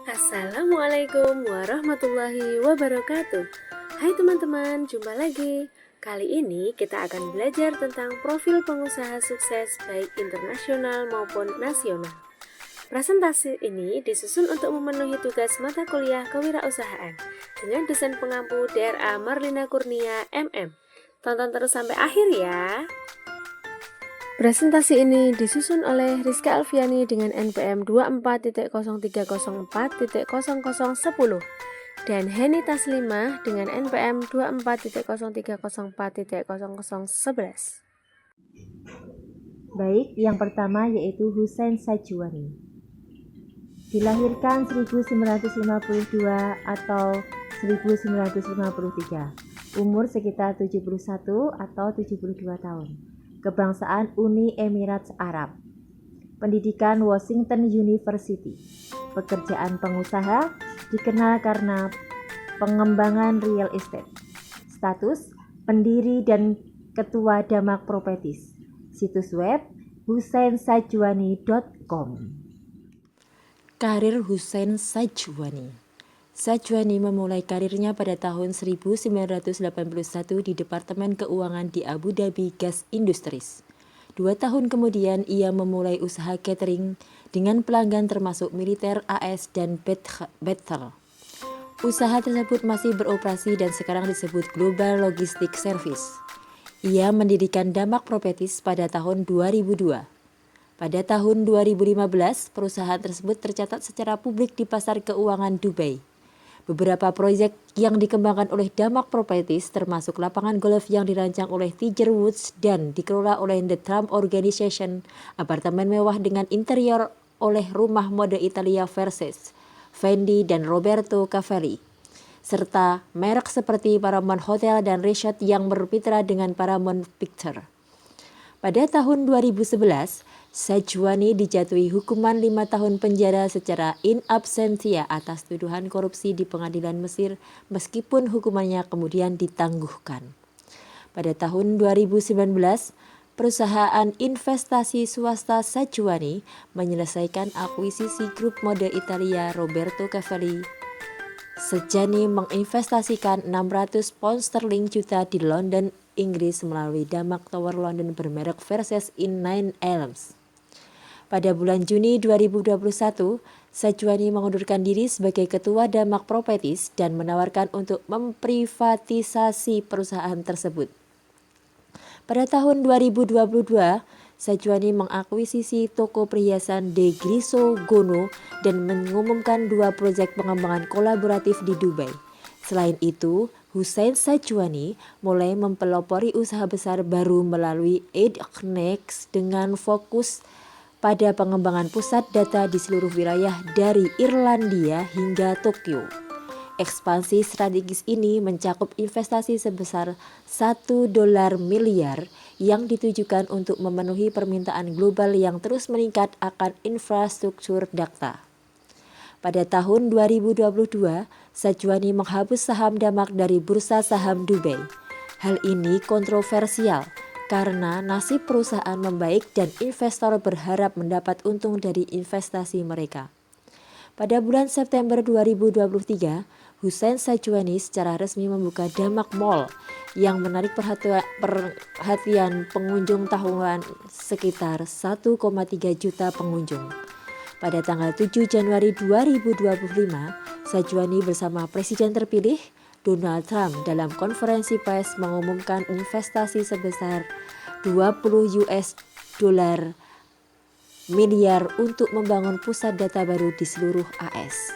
Assalamualaikum warahmatullahi wabarakatuh. Hai teman-teman, jumpa lagi. Kali ini kita akan belajar tentang profil pengusaha sukses baik internasional maupun nasional. Presentasi ini disusun untuk memenuhi tugas mata kuliah kewirausahaan dengan dosen pengampu DRA Marlina Kurnia MM. Tonton terus sampai akhir ya. Presentasi ini disusun oleh Rizka Alfiani dengan NPM 24.0304.0010 dan Heni Taslimah dengan NPM 24.0304.0011. Baik, yang pertama yaitu Husain Sajwani. Dilahirkan 1952 atau 1953. Umur sekitar 71 atau 72 tahun. Kebangsaan Uni Emirat Arab. Pendidikan Washington University. Pekerjaan pengusaha dikenal karena pengembangan real estate. Status pendiri dan ketua Damak Properties. Situs web husainsajwani.com. Karir Husain Sajwani. Sajwani memulai karirnya pada tahun 1981 di Departemen Keuangan di Abu Dhabi Gas Industries. 2 tahun kemudian ia memulai usaha catering dengan pelanggan termasuk militer AS dan Bethel. Usaha tersebut masih beroperasi dan sekarang disebut Global Logistic Service. Ia mendirikan Damak Properties pada tahun 2002. Pada tahun 2015, perusahaan tersebut tercatat secara publik di pasar keuangan Dubai. Beberapa proyek yang dikembangkan oleh Damak Properties termasuk lapangan golf yang dirancang oleh Tiger Woods dan dikelola oleh The Trump Organization, apartemen mewah dengan interior oleh rumah mode Italia Versace, Fendi dan Roberto Cavalli, serta merek seperti Paramount Hotel dan Resort yang bermitra dengan Paramount Picture. Pada tahun 2011, Sajwani dijatuhi hukuman 5 tahun penjara secara in absentia atas tuduhan korupsi di pengadilan Mesir meskipun hukumannya kemudian ditangguhkan. Pada tahun 2019, perusahaan investasi swasta Sajwani menyelesaikan akuisisi grup mode Italia Roberto Cavalli. Sajwani menginvestasikan 600 pound sterling juta di London, Inggris melalui Damak Tower London bermerek Versace in Nine Elms. Pada bulan Juni 2021, Sajwani mengundurkan diri sebagai ketua Damak Properties dan menawarkan untuk memprivatisasi perusahaan tersebut. Pada tahun 2022, Sajwani mengakuisisi toko perhiasan De Griso Gono dan mengumumkan 2 proyek pengembangan kolaboratif di Dubai. Selain itu, Husain Sajwani mulai mempelopori usaha besar baru melalui Ednex dengan fokus pada pengembangan pusat data di seluruh wilayah dari Irlandia hingga Tokyo. Ekspansi strategis ini mencakup investasi sebesar $1 miliar yang ditujukan untuk memenuhi permintaan global yang terus meningkat akan infrastruktur data. Pada tahun 2022, Sajwani menghapus saham Damak dari Bursa Saham Dubai. Hal ini kontroversial karena nasib perusahaan membaik dan investor berharap mendapat untung dari investasi mereka. Pada bulan September 2023, Husain Sajwani secara resmi membuka Damak Mall yang menarik perhatian pengunjung tahunan sekitar 1,3 juta pengunjung. Pada tanggal 7 Januari 2025, Sajwani bersama Presiden terpilih Donald Trump dalam konferensi pers mengumumkan investasi sebesar $20 miliar untuk membangun pusat data baru di seluruh AS.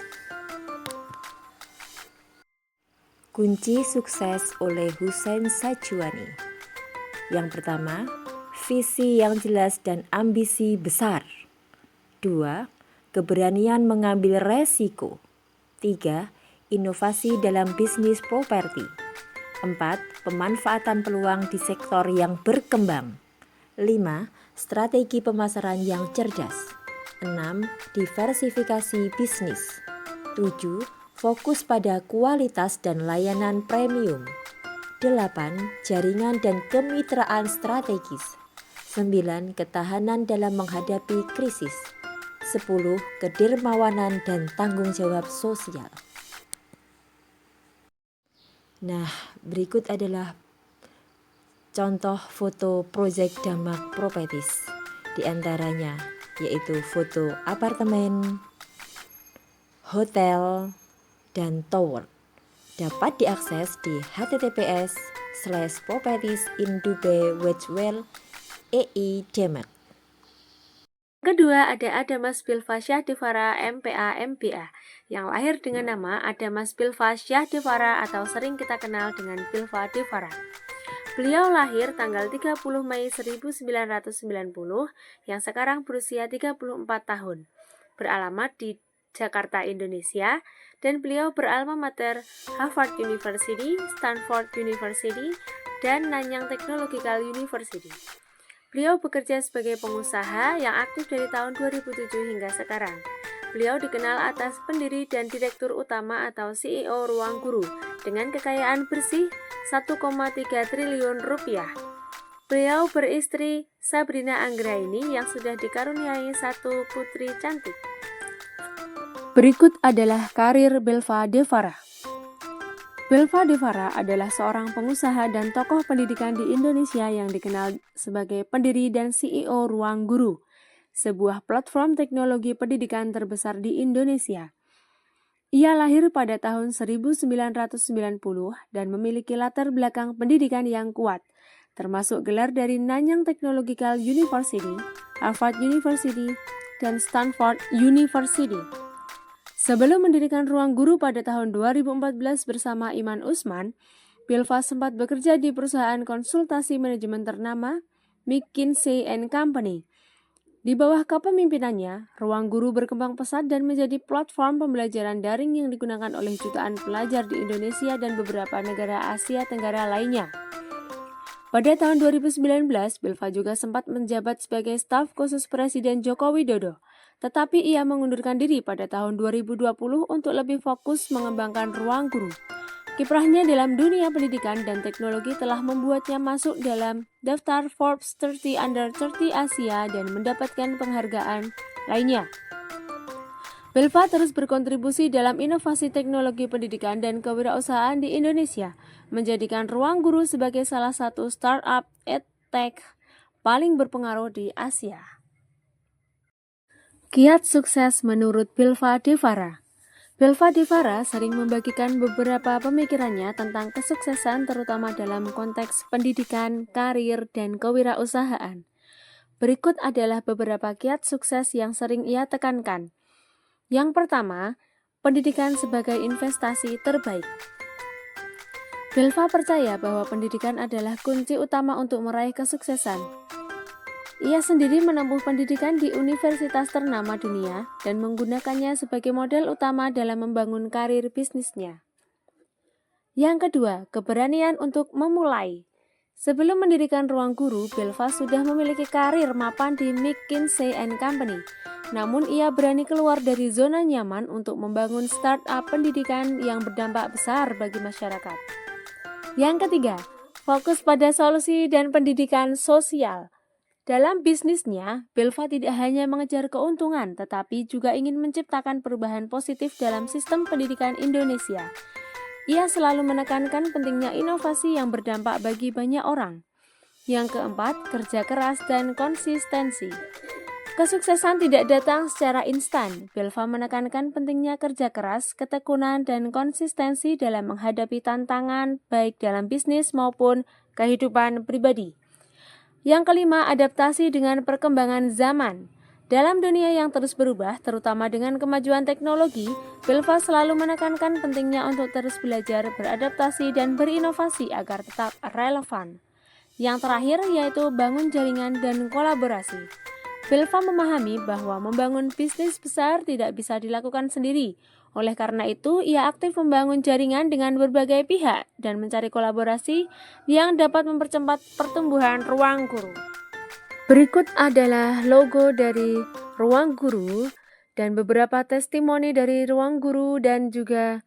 Kunci sukses oleh Husain Sajwani. Yang pertama, visi yang jelas dan ambisi besar. 2. Keberanian mengambil resiko. 3. Inovasi dalam bisnis properti. 4. Pemanfaatan peluang di sektor yang berkembang. 5. Strategi pemasaran yang cerdas. 6. Diversifikasi bisnis. 7. Fokus pada kualitas dan layanan premium. 8. Jaringan dan kemitraan strategis. 9. Ketahanan dalam menghadapi krisis. 10. Kedermawanan dan tanggung jawab sosial. Nah, berikut adalah contoh foto proyek Damak Properties. Di antaranya yaitu foto apartemen, hotel, dan tower. Dapat diakses di https://propertiesindubai.well/ei Demak. Kedua, ada Adamas Bilva Syahdivara MPA MBA yang lahir dengan nama Adamas Bilva Syahdivara atau sering kita kenal dengan Bilva Devara. Beliau lahir tanggal 30 Mei 1990 yang sekarang berusia 34 tahun. Beralamat di Jakarta, Indonesia, dan beliau beralma mater Harvard University, Stanford University, dan Nanyang Technological University. Beliau bekerja sebagai pengusaha yang aktif dari tahun 2007 hingga sekarang. Beliau dikenal atas pendiri dan direktur utama atau CEO Ruang Guru dengan kekayaan bersih 1,3 triliun rupiah. Beliau beristri Sabrina Anggraini yang sudah dikaruniai satu putri cantik. Berikut adalah karir Bilva Devara. Bilva Devara adalah seorang pengusaha dan tokoh pendidikan di Indonesia yang dikenal sebagai pendiri dan CEO Ruang Guru, sebuah platform teknologi pendidikan terbesar di Indonesia. Ia lahir pada tahun 1990 dan memiliki latar belakang pendidikan yang kuat, termasuk gelar dari Nanyang Technological University, Harvard University, dan Stanford University. Sebelum mendirikan Ruang Guru pada tahun 2014 bersama Iman Usman, Bilva sempat bekerja di perusahaan konsultasi manajemen ternama McKinsey & Company. Di bawah kepemimpinannya, Ruang Guru berkembang pesat dan menjadi platform pembelajaran daring yang digunakan oleh jutaan pelajar di Indonesia dan beberapa negara Asia Tenggara lainnya. Pada tahun 2019, Bilva juga sempat menjabat sebagai staf khusus Presiden Joko Widodo. Tetapi ia mengundurkan diri pada tahun 2020 untuk lebih fokus mengembangkan Ruang Guru. Kiprahnya dalam dunia pendidikan dan teknologi telah membuatnya masuk dalam daftar Forbes 30 Under 30 Asia dan mendapatkan penghargaan lainnya. Bilva terus berkontribusi dalam inovasi teknologi pendidikan dan kewirausahaan di Indonesia, menjadikan Ruang Guru sebagai salah satu startup edtech paling berpengaruh di Asia. Kiat sukses menurut Bilva Devara. Bilva Devara sering membagikan beberapa pemikirannya tentang kesuksesan terutama dalam konteks pendidikan, karir, dan kewirausahaan. Berikut adalah beberapa kiat sukses yang sering ia tekankan. Yang pertama, pendidikan sebagai investasi terbaik. Bilva percaya bahwa pendidikan adalah kunci utama untuk meraih kesuksesan. Ia sendiri menempuh pendidikan di universitas ternama dunia dan menggunakannya sebagai model utama dalam membangun karir bisnisnya. Yang kedua, keberanian untuk memulai. Sebelum mendirikan Ruang Guru, Bilva sudah memiliki karir mapan di McKinsey & Company. Namun ia berani keluar dari zona nyaman untuk membangun startup pendidikan yang berdampak besar bagi masyarakat. Yang ketiga, fokus pada solusi dan pendidikan sosial. Dalam bisnisnya, Bilva tidak hanya mengejar keuntungan, tetapi juga ingin menciptakan perubahan positif dalam sistem pendidikan Indonesia. Ia selalu menekankan pentingnya inovasi yang berdampak bagi banyak orang. Yang keempat, kerja keras dan konsistensi. Kesuksesan tidak datang secara instan. Bilva menekankan pentingnya kerja keras, ketekunan, dan konsistensi dalam menghadapi tantangan, baik dalam bisnis maupun kehidupan pribadi. Yang kelima, adaptasi dengan perkembangan zaman. Dalam dunia yang terus berubah, terutama dengan kemajuan teknologi, Bilva selalu menekankan pentingnya untuk terus belajar, beradaptasi, dan berinovasi agar tetap relevan. Yang terakhir yaitu bangun jaringan dan kolaborasi. Bilva memahami bahwa membangun bisnis besar tidak bisa dilakukan sendiri. Oleh karena itu, ia aktif membangun jaringan dengan berbagai pihak dan mencari kolaborasi yang dapat mempercepat pertumbuhan Ruang Guru. Berikut adalah logo dari Ruang Guru dan beberapa testimoni dari Ruang Guru dan juga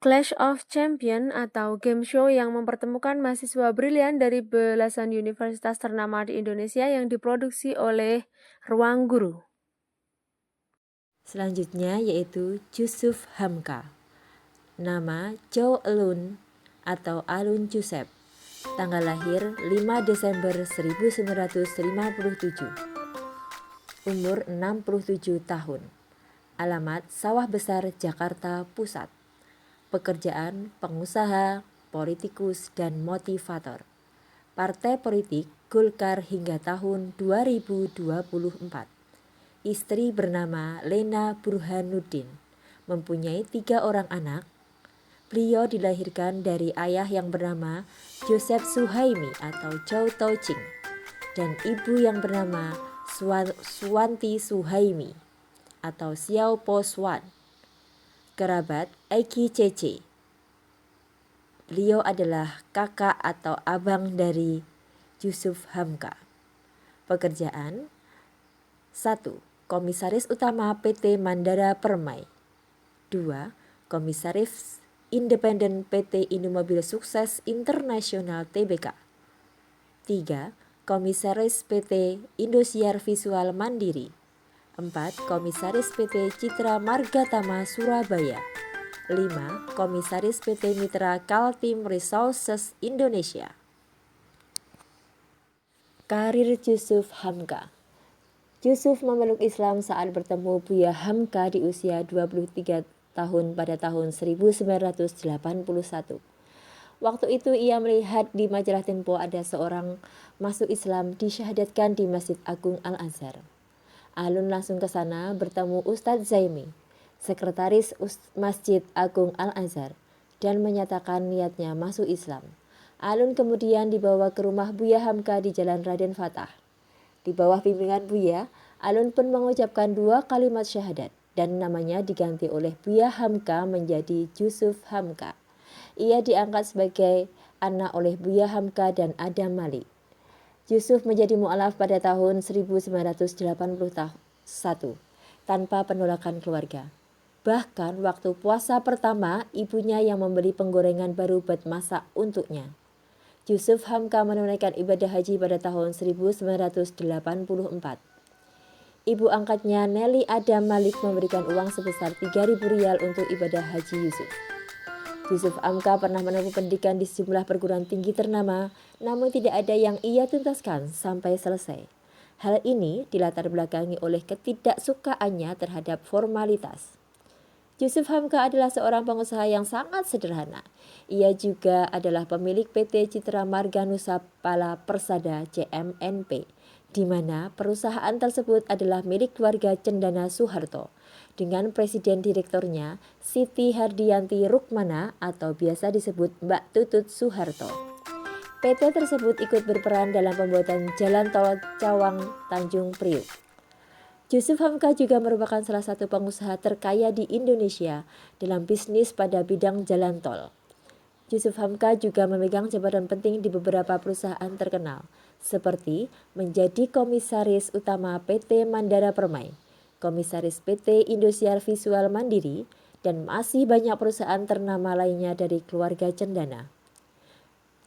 Clash of Champions atau game show yang mempertemukan mahasiswa brilian dari belasan universitas ternama di Indonesia yang diproduksi oleh Ruang Guru. Selanjutnya yaitu Yusuf Hamka. Nama Chow Alun atau Alun Joseph. Tanggal lahir 5 Desember 1957. Umur 67 tahun. Alamat Sawah Besar, Jakarta Pusat. Pekerjaan pengusaha, politikus, dan motivator. Partai politik Golkar hingga tahun 2024. Istri bernama Lena Burhanuddin. Mempunyai 3 orang anak. Beliau dilahirkan dari ayah yang bernama Joseph Suhaimi atau Chow Tao-ching dan ibu yang bernama Suwanti Suhaimi atau Xiao Po Swan. Kerabat Aiki Cece. Beliau adalah kakak atau abang dari Yusuf Hamka. Pekerjaan 1. Komisaris Utama PT Mandara Permai. 2. Komisaris Independen PT Indomobil Sukses Internasional Tbk. 3. Komisaris PT Indosiar Visual Mandiri. 4. Komisaris PT Citra Margatama Surabaya. 5. Komisaris PT Mitra Kaltim Resources Indonesia. Karir Yusuf Hamka. Yusuf memeluk Islam saat bertemu Buya Hamka di usia 23 tahun pada tahun 1981. Waktu itu ia melihat di majalah Tempo ada seorang masuk Islam disyahadatkan di Masjid Agung Al-Azhar. Alun langsung ke sana bertemu Ustadz Zaimi, sekretaris Masjid Agung Al-Azhar, dan menyatakan niatnya masuk Islam. Alun kemudian dibawa ke rumah Buya Hamka di Jalan Raden Fatah. Di bawah bimbingan Buya, Alun pun mengucapkan 2 kalimat syahadat dan namanya diganti oleh Buya Hamka menjadi Yusuf Hamka. Ia diangkat sebagai anak oleh Buya Hamka dan Adam Malik. Yusuf menjadi mu'alaf pada tahun 1981 tanpa penolakan keluarga. Bahkan waktu puasa pertama, ibunya yang membeli penggorengan baru buat masak untuknya. Yusuf Hamka menunaikan ibadah haji pada tahun 1984. Ibu angkatnya Nelly Adam Malik memberikan uang sebesar 3.000 rial untuk ibadah haji Yusuf. Yusuf Hamka pernah menempuh pendidikan di sejumlah perguruan tinggi ternama, namun tidak ada yang ia tuntaskan sampai selesai. Hal ini dilatar belakangi oleh ketidaksukaannya terhadap formalitas. Yusuf Hamka adalah seorang pengusaha yang sangat sederhana. Ia juga adalah pemilik PT Citra Marga Nusapala Persada CMNP, di mana perusahaan tersebut adalah milik keluarga Cendana Soeharto, dengan presiden direkturnya Siti Hardianti Rukmana atau biasa disebut Mbak Tutut Soeharto. PT tersebut ikut berperan dalam pembuatan jalan tol Cawang Tanjung Priuk. Yusuf Hamka juga merupakan salah satu pengusaha terkaya di Indonesia dalam bisnis pada bidang jalan tol. Yusuf Hamka juga memegang jabatan penting di beberapa perusahaan terkenal, seperti menjadi Komisaris Utama PT Mandara Permai, Komisaris PT Indosiar Visual Mandiri, dan masih banyak perusahaan ternama lainnya dari keluarga Cendana.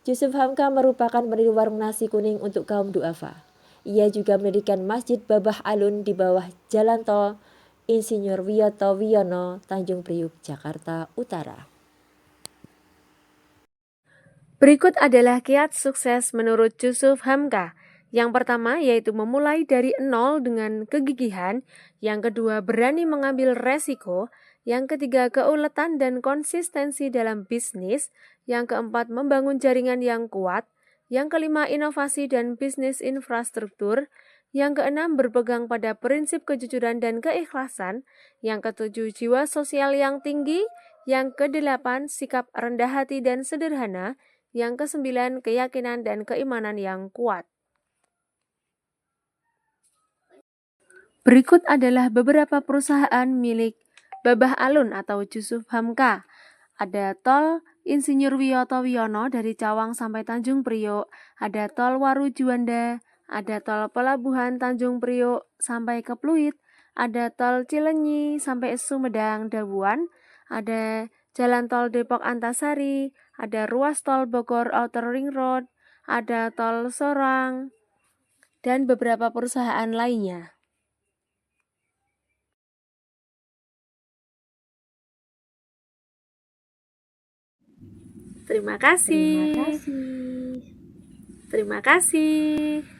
Yusuf Hamka merupakan pendiri warung nasi kuning untuk kaum duafa. Ia juga mendirikan Masjid Babah Alun di bawah Jalan Tol Insinyur Wiyoto Wiono, Tanjung Priuk, Jakarta Utara. Berikut adalah kiat sukses menurut Yusuf Hamka. Yang pertama yaitu memulai dari nol dengan kegigihan, yang kedua berani mengambil resiko, yang ketiga keuletan dan konsistensi dalam bisnis, yang keempat membangun jaringan yang kuat, yang kelima inovasi dan bisnis infrastruktur, yang keenam berpegang pada prinsip kejujuran dan keikhlasan, yang ketujuh jiwa sosial yang tinggi, yang kedelapan sikap rendah hati dan sederhana, yang kesembilan keyakinan dan keimanan yang kuat. Berikut adalah beberapa perusahaan milik Babah Alun atau Yusuf Hamka. Ada tol Insinyur Wiyoto Wiono dari Cawang sampai Tanjung Priok, ada tol Waru Juanda, ada tol Pelabuhan Tanjung Priok sampai ke Pluit, ada tol Cilenyi sampai Sumedang Dawuan, ada jalan tol Depok Antasari, ada ruas tol Bogor Outer Ring Road, ada tol Sorang, dan beberapa perusahaan lainnya. Terima kasih. Terima kasih. Terima kasih.